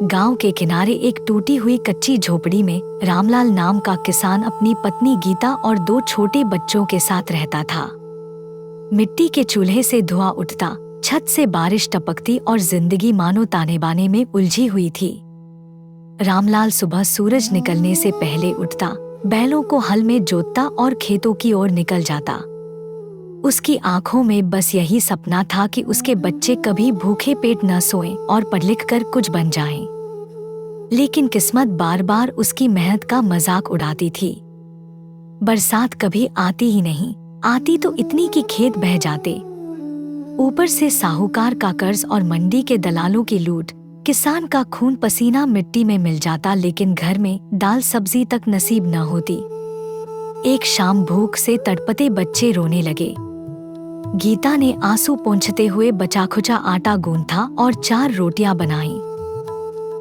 गांव के किनारे एक टूटी हुई कच्ची झोपड़ी में रामलाल नाम का किसान अपनी पत्नी गीता और 2 छोटे बच्चों के साथ रहता था। मिट्टी के चूल्हे से धुआं उठता, छत से बारिश टपकती और जिंदगी मानो ताने बाने में उलझी हुई थी। रामलाल सुबह सूरज निकलने से पहले उठता, बैलों को हल में जोतता और खेतों की ओर निकल जाता। उसकी आंखों में बस यही सपना था कि उसके बच्चे कभी भूखे पेट न सोएं और पढ़ लिख कर कुछ बन जाएं। लेकिन किस्मत बार बार उसकी मेहनत का मजाक उड़ाती थी। बरसात कभी आती ही नहीं, आती तो इतनी कि खेत बह जाते। ऊपर से साहूकार का कर्ज और मंडी के दलालों की लूट, किसान का खून पसीना मिट्टी में मिल जाता, लेकिन घर में दाल सब्जी तक नसीब न होती। एक शाम भूख से तड़पते बच्चे रोने लगे। गीता ने आंसू पोंछते हुए बचा खुचा आटा गूंथा और 4 रोटियां बनाईं।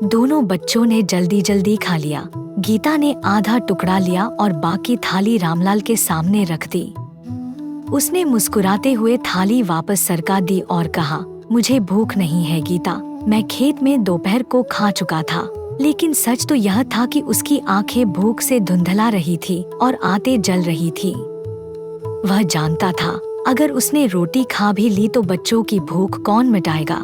दोनों बच्चों ने जल्दी जल्दी खा लिया। गीता ने आधा टुकड़ा लिया और बाकी थाली रामलाल के सामने रख दी। उसने मुस्कुराते हुए थाली वापस सरका दी और कहा, मुझे भूख नहीं है गीता, मैं खेत में दोपहर को खा चुका था। लेकिन सच तो यह था कि उसकी आंखें भूख से धुंधला रही थी और आंतें जल रही थी। वह जानता था अगर उसने रोटी खा भी ली तो बच्चों की भूख कौन मिटाएगा।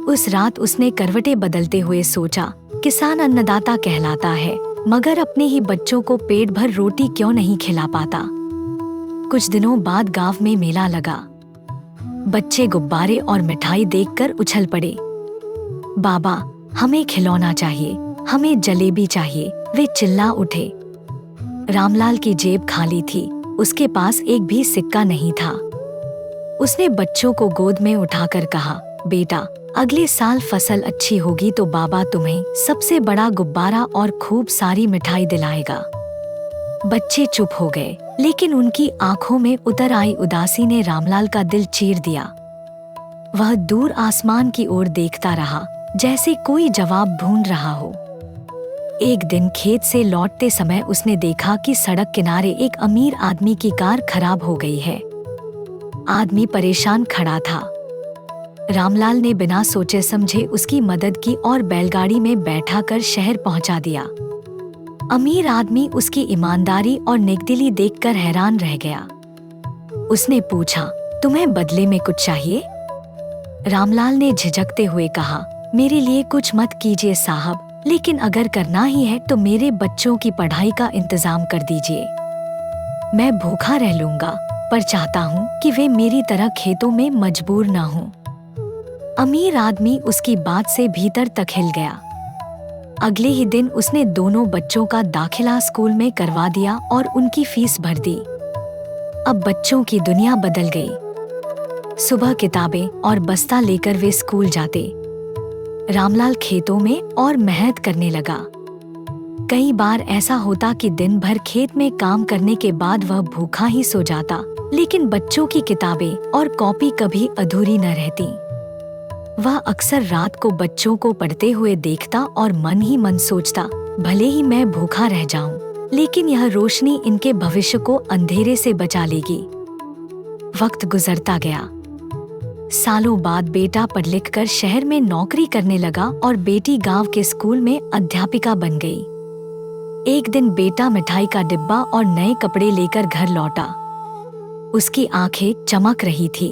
उस रात उसने करवटें बदलते हुए सोचा, किसान अन्नदाता कहलाता है, मगर अपने ही बच्चों को पेट भर रोटी क्यों नहीं खिला पाता। कुछ दिनों बाद गांव में मेला लगा। बच्चे गुब्बारे और मिठाई देखकर उछल पड़े। बाबा, हमें खिलौना चाहिए, हमें जलेबी चाहिए, वे चिल्ला उठे। रामलाल की जेब खाली थी, उसके पास एक भी सिक्का नहीं था। उसने बच्चों को गोद में उठाकर कहा, बेटा, अगले साल फसल अच्छी होगी तो बाबा तुम्हें सबसे बड़ा गुब्बारा और खूब सारी मिठाई दिलाएगा। बच्चे चुप हो गए, लेकिन उनकी आंखों में उतर आई उदासी ने रामलाल का दिल चीर दिया। वह दूर आसमान की ओर देखता रहा, जैसे कोई जवाब ढूंढ रहा हो। एक दिन खेत से लौटते समय उसने देखा कि सड़क किनारे एक अमीर आदमी की कार खराब हो गई है। आदमी परेशान खड़ा था। रामलाल ने बिना सोचे समझे उसकी मदद की और बैलगाड़ी में बैठाकर शहर पहुंचा दिया। अमीर आदमी उसकी ईमानदारी और नेकदिली देखकर हैरान रह गया। उसने पूछा, तुम्हें बदले में कुछ चाहिए? रामलाल ने झिझकते हुए कहा, मेरे लिए कुछ मत कीजिए साहब, लेकिन अगर करना ही है तो मेरे बच्चों की पढ़ाई का इंतजाम कर दीजिए। मैं भूखा रह लूंगा, पर चाहता हूँ कि वे मेरी तरह खेतों में मजबूर न हों। अमीर आदमी उसकी बात से भीतर तक हिल गया। अगले ही दिन उसने दोनों बच्चों का दाखिला स्कूल में करवा दिया और उनकी फीस भर दी। अब बच्चों की दुनिया बदल गई। सुबह किताबें और बस्ता लेकर वे स्कूल जाते। रामलाल खेतों में और मेहनत करने लगा। कई बार ऐसा होता कि दिन भर खेत में काम करने के बाद वह भूखा ही सो जाता, लेकिन बच्चों की किताबें और कॉपी कभी अधूरी न रहती। वह अक्सर रात को बच्चों को पढ़ते हुए देखता और मन ही मन सोचता, भले ही मैं भूखा रह जाऊं, लेकिन यह रोशनी इनके भविष्य को अंधेरे से बचा लेगी। वक्त गुजरता गया। सालों बाद बेटा पढ़ लिख कर शहर में नौकरी करने लगा और बेटी गांव के स्कूल में अध्यापिका बन गई। एक दिन बेटा मिठाई का डिब्बा और नए कपड़े लेकर घर लौटा। उसकी आंखें चमक रही थी।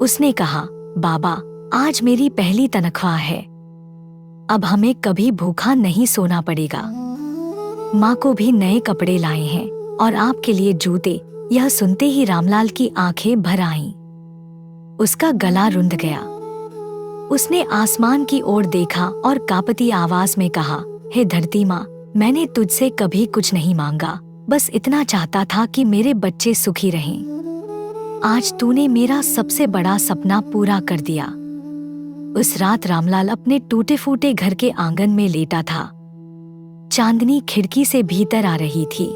उसने कहा, बाबा, आज मेरी पहली तनख्वाह है। अब हमें कभी भूखा नहीं सोना पड़ेगा। माँ को भी नए कपड़े लाए हैं और आपके लिए जूते। यह सुनते ही रामलाल की आंखें भर आईं। उसका गला रुंध गया। उसने आसमान की ओर देखा और कांपती आवाज में कहा, हे धरती माँ, मैंने तुझसे कभी कुछ नहीं मांगा, बस इतना चाहता था कि मेरे बच्चे सुखी रहें। आज तूने मेरा सबसे बड़ा सपना पूरा कर दिया। उस रात रामलाल अपने टूटे फूटे घर के आंगन में लेटा था। चांदनी खिड़की से भीतर आ रही थी।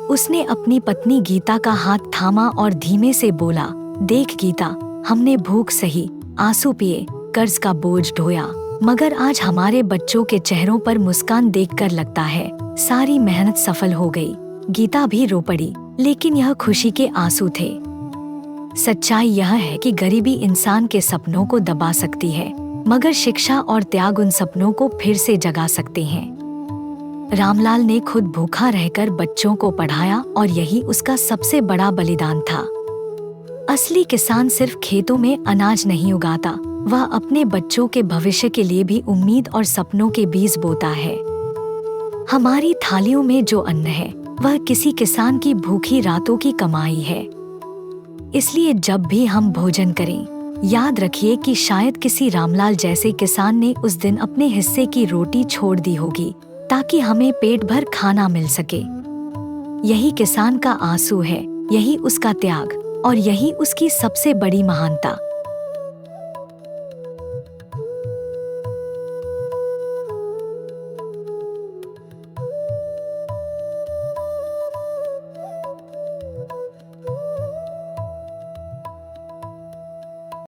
उसने अपनी पत्नी गीता का हाथ थामा और धीमे से बोला, देख गीता, हमने भूख सही, आंसू पिए, कर्ज का बोझ ढोया, मगर आज हमारे बच्चों के चेहरों पर मुस्कान देखकर लगता है सारी मेहनत सफल हो गई। गीता भी रो पड़ी, लेकिन यह खुशी के आंसू थे। सच्चाई यह है कि गरीबी इंसान के सपनों को दबा सकती है, मगर शिक्षा और त्याग उन सपनों को फिर से जगा सकते हैं। रामलाल ने खुद भूखा रहकर बच्चों को पढ़ाया और यही उसका सबसे बड़ा बलिदान था। असली किसान सिर्फ खेतों में अनाज नहीं उगाता, वह अपने बच्चों के भविष्य के लिए भी उम्मीद और सपनों के बीज बोता है। हमारी थालियों में जो अन्न है वह किसी किसान की भूखी रातों की कमाई है। इसलिए जब भी हम भोजन करें, याद रखिए कि शायद किसी रामलाल जैसे किसान ने उस दिन अपने हिस्से की रोटी छोड़ दी होगी ताकि हमें पेट भर खाना मिल सके। यही किसान का आंसू है, यही उसका त्याग और यही उसकी सबसे बड़ी महानता।